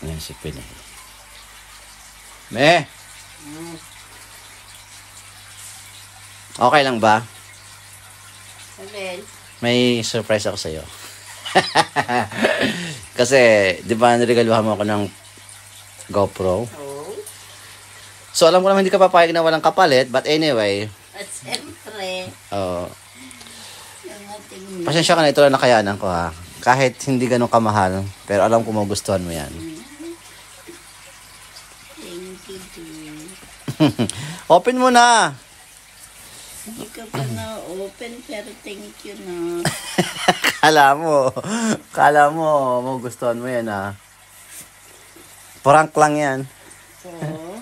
Ayan si Pinay. Me! Okay lang ba? Alin? May surprise ako sa'yo. Kasi, di ba niregaluhan mo ako ng GoPro? Oo. So, alam ko naman hindi ka papayag na walang kapalit. But anyway. At siyempre, yung ating Pasensya ka na, ito lang nakayanan ko ha. Kahit hindi ganun kamahal. Pero alam ko magustuhan mo yan. thank you, dear. Open mo na! Hindi ka pa na-open, pero thank you na. Kala mo magustuhan mo yan ha. Prank lang yan. Oo.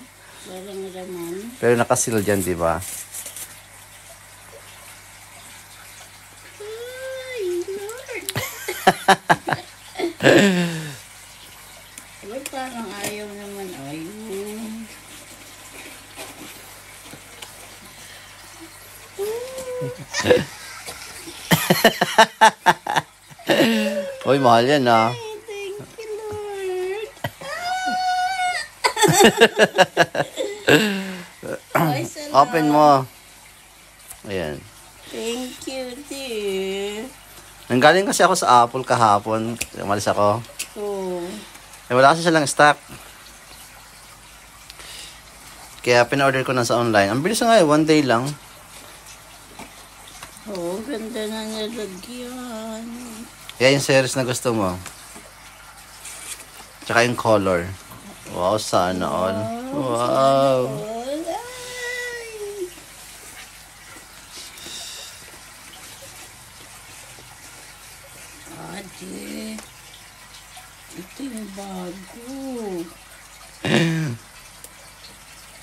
Walang raman. Pero nakasil dyan, di ba? Ay, Lord. Ay, parang ayaw naman. Ayun. Uy, mahal yan ha. Ay, thank you, Lord. Ay, salamat. Open mo. Ayan. Thank you, dear. Nanggaling kasi ako sa Apple kahapon. Umalis ako. Oh. Eh, wala kasi silang stock. Kaya pina-order ko na sa online. Ang bilis na nga eh, 1 day lang. Oh, ganda na nilagyan. Kaya yung series na gusto mo. Tsaka yung color. Wow, sana all. Wow. Ay. Ate, ito yung bago.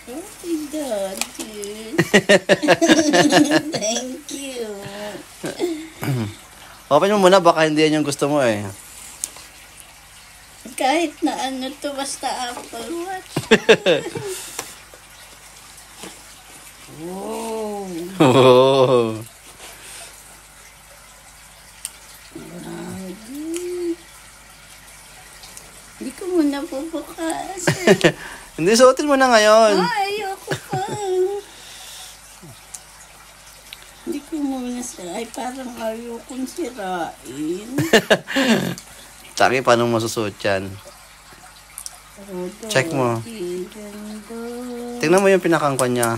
Ay, Daddy. Thank you. Open mo muna, baka hindi yan yung gusto mo eh. Kahit na ano to, basta Apple Watch. Wow. Oh. Grabe. Hindi ko muna bubukas. Hindi, suotin mo na ngayon. Ay, ayoko pa. Hindi ko muna ay parang ayokong sirain. Taki, paano mo susuot yan? Check mo. Ganda. Tingnan mo yung pinakangkon niya.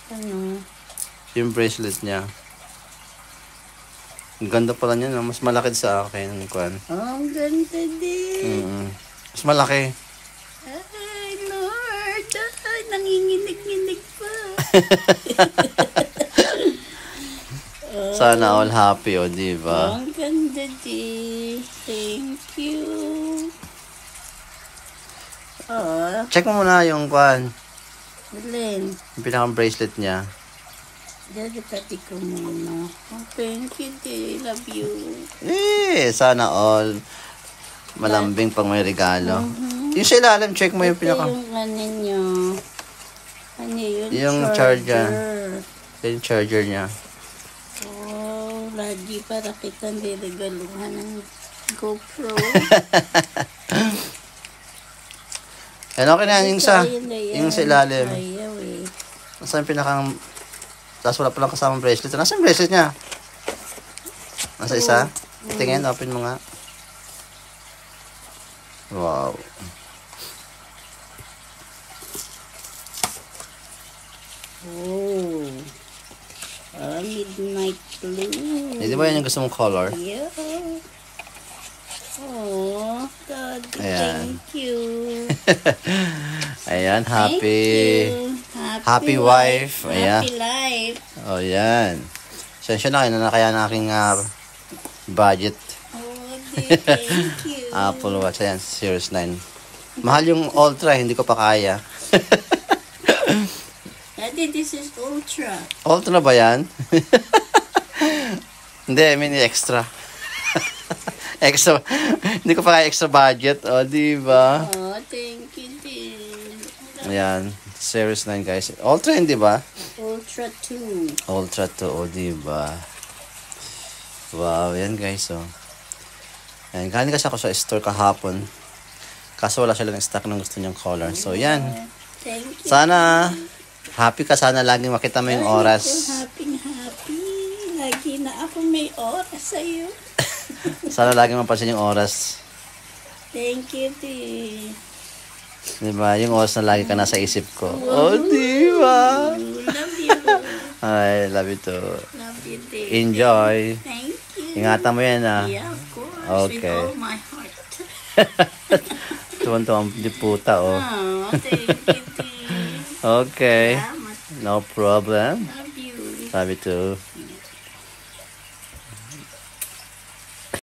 Ano? Yung bracelet niya. Ang ganda pala niya, no? Mas malaki sa akin. Kwan. Oh, ang ganda din. Mas malaki. Ay, Lord. Ay, nanginginig-nginig pa. Sana all happy, o, di ba? Ang ganda din. Thank you. Oh, Check mo muna yung kwan. Alin. Yung pinakang bracelet niya. Dali pati ko muna. Oh, thank you, dear. I love you. Sana all. Malambing pang may regalo. Yung sa ilalim, check mo yung Ito pinaka... yung ano nyo. Ano yun? Yung charger. Yung charger niya. Oh, lagi para kitang niregaluhan ng GoPro. Yan, okay na yan. Yung sa ilalim. Ayaw eh. Nasa yung pinakang... Tapos wala palang kasamang bracelet. Nasa yung bracelet niya? Nasa isa? Tingin, open mo nga. Wow. Oh. Midnight blue. Hindi ba yan yung gusto mong color? Yeah. Oh, God, Ayan. thank you. Ayan, Thank you. Happy wife. Ayan. Happy life. Oh, yan. Sensya na kayo na kaya na aking budget. Oh, dear, thank you. Apple Watch. Ayan, Series 9. Mahal yung Ultra, hindi ko pa kaya. Daddy, this is Ultra. Ultra ba yan? Hindi, I mean extra. Extra. Hindi ko pa kaya extra budget. O, di ba? Oh, thank you, dear. Ayan, Series 9 guys. Ultra yun, di ba? Ultra 2. Ultra 2, o, di ba? Wow, yan guys, oh. Ayan, galing kasi ako sa store kahapon. Kaso wala silang stock ng gusto niyong color. So, yan. Thank you. Sana, happy ka. Sana laging makita mo yung oras. Happy. Lagi na ako may oras sa'yo. Sana laging mapansin yung oras. Thank you, T. Diba? Yung oras na lagi ka nasa isip ko. Oh, diba? Love you. I love you too. Love you, T. Enjoy. Thank you. Ingatan mo yan, ah. Yeah, of course. Okay. With all my heart. Tuwan-tuwang di puta, oh. Oh, thank you, T. Okay. Salamat. No problem. Love you. Love you too.